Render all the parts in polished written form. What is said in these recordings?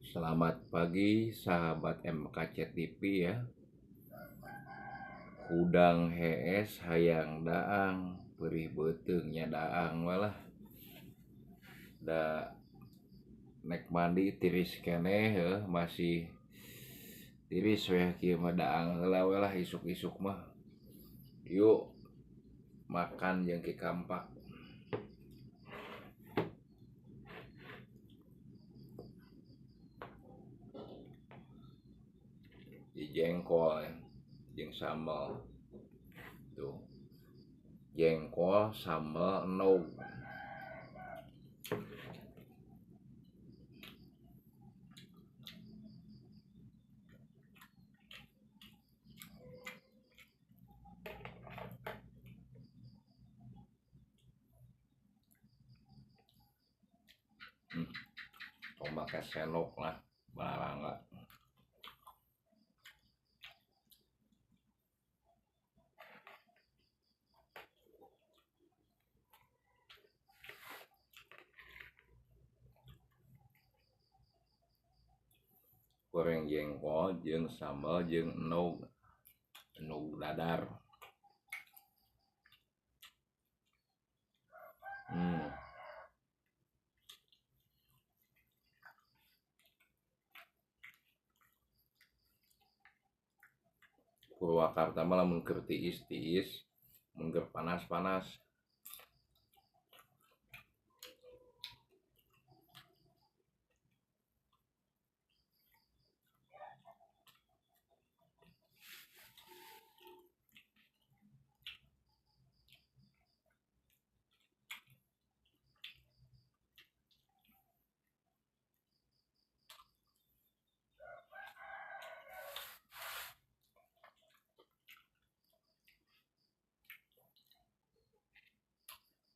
Selamat pagi sahabat MKC TV ya. Hudang hees hayang daang, perih beteungnya daang walah. Da nek mandi tiris keneh masih tiris we kieu mah daang heula we lah isuk-isuk mah. Yuk makan jeung ki kampak. Di jengkol jeung sambal. Tuh. Jengkol sambal enog. Make sendok lah barangga. Goreng jengkol jeung sambal jeung enog dadar. Purwakarta malah mun keur tiis-tiis, mun keur panas-panas.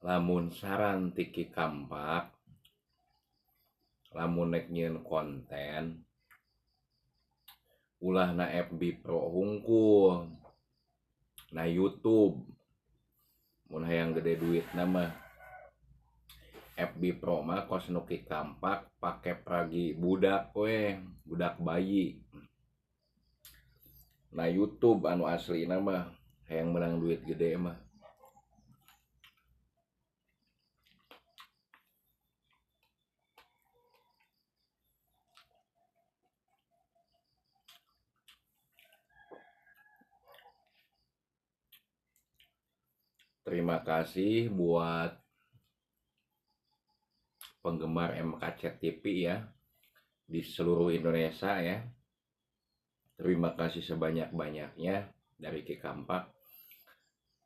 Lamun saran tiki kampak, lamun nek nyieun konten ulah na FB Pro hungkul, na YouTube. Mun hayang gede duit mah FB Pro mah kos nu ki kampak pake pragi budak we, budak bayi. Na YouTube anu aslina mah hayang menang duit gede mah. Terima kasih buat penggemar MKC TV ya di seluruh Indonesia ya. Terima kasih sebanyak-banyaknya dari Ki Kampak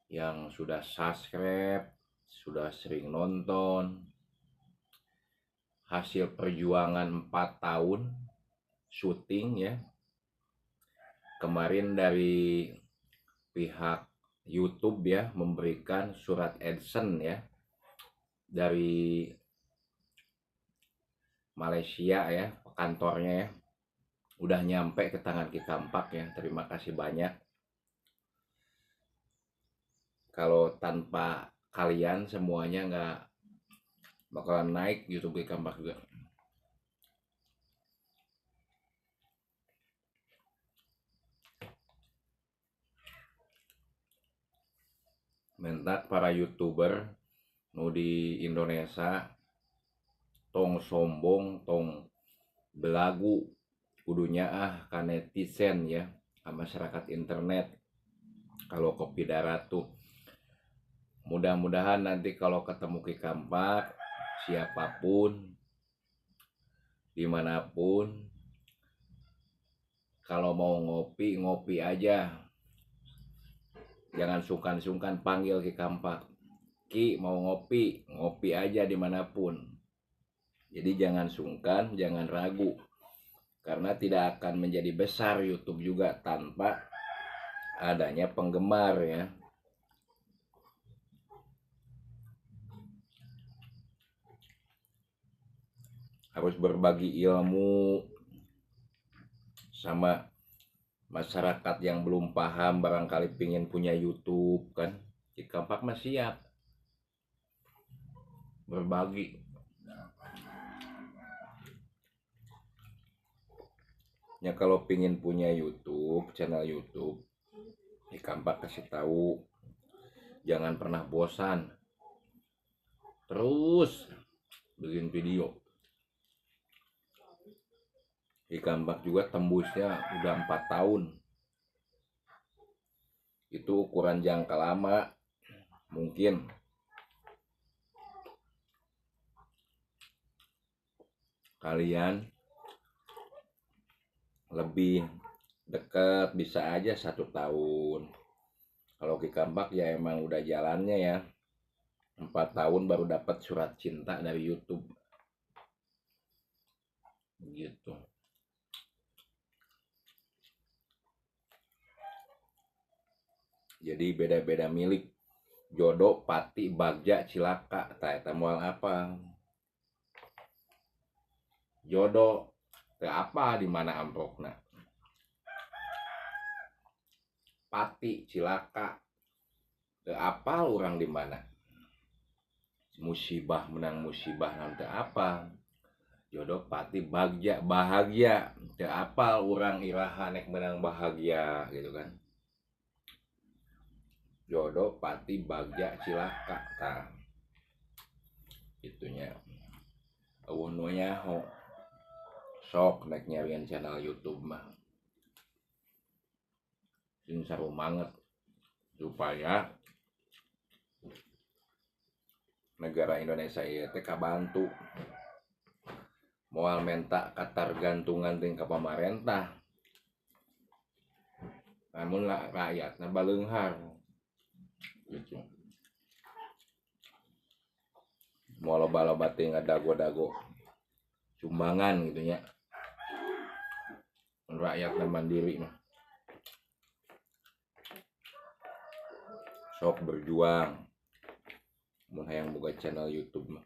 yang sudah subscribe, sudah sering nonton. Hasil perjuangan 4 tahun syuting ya. Kemarin dari pihak YouTube ya memberikan surat adsense ya dari Malaysia ya, kantornya ya. Udah nyampe ke tangan Ki Kampak ya. Terima kasih banyak. Kalau tanpa kalian semuanya nggak bakalan naik YouTube Ki Kampak juga. Mentak para YouTuber nu di Indonesia tong sombong, tong belagu kudunya ka netizen ya, ka masyarakat internet. Kalau kopi darat tuh mudah-mudahan nanti kalau ketemu Ki Kampak, siapapun dimanapun, kalau mau ngopi, ngopi aja. Jangan sungkan-sungkan panggil Ki Kampak. Ki mau ngopi, ngopi aja dimanapun. Jadi jangan sungkan, jangan ragu. Karena tidak akan menjadi besar YouTube juga tanpa adanya penggemar ya. Harus berbagi ilmu sama masyarakat yang belum paham, barangkali pingin punya YouTube kan. Ki Kampak mah siap berbagi. Ya kalau pingin punya YouTube, channel YouTube, Ikampak kasih tahu, jangan pernah bosan, terus bikin video. Ikampak juga tembusnya udah 4 tahun. Itu ukuran jangka lama. Mungkin kalian lebih dekat bisa aja 1 tahun. Kalau Kikambak ya emang udah jalannya ya 4 tahun baru dapat surat cinta dari YouTube gitu. Jadi beda-beda milik, jodoh pati bagja cilaka tak moal apa jodoh teu apa di mana amplopna, pati cilaka teu apal orang di mana, musibah menang musibah nanti apa, jodoh pati bagja bahagia teu apal orang iraha nek menang bahagia gitu kan. Jodoh pati bagja cilaka tah itunya. Eueuh nu nyaho sok nek nyarian channel YouTube mah sing saru banget supaya negara Indonesia ieu teh kabantu moal menta katargantungan ting ka pamarentah, namun rakyatna baleunghar gitu. Moal loba-loba teh ngadago-dago sumbangan gitu nya, rakyatna mandiri mah sok berjuang mun hayang boga channel YouTube mah.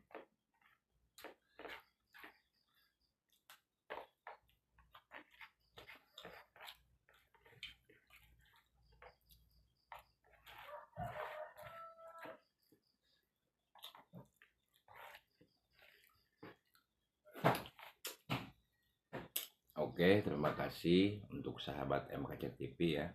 Oke, terima kasih untuk sahabat MKC TV ya.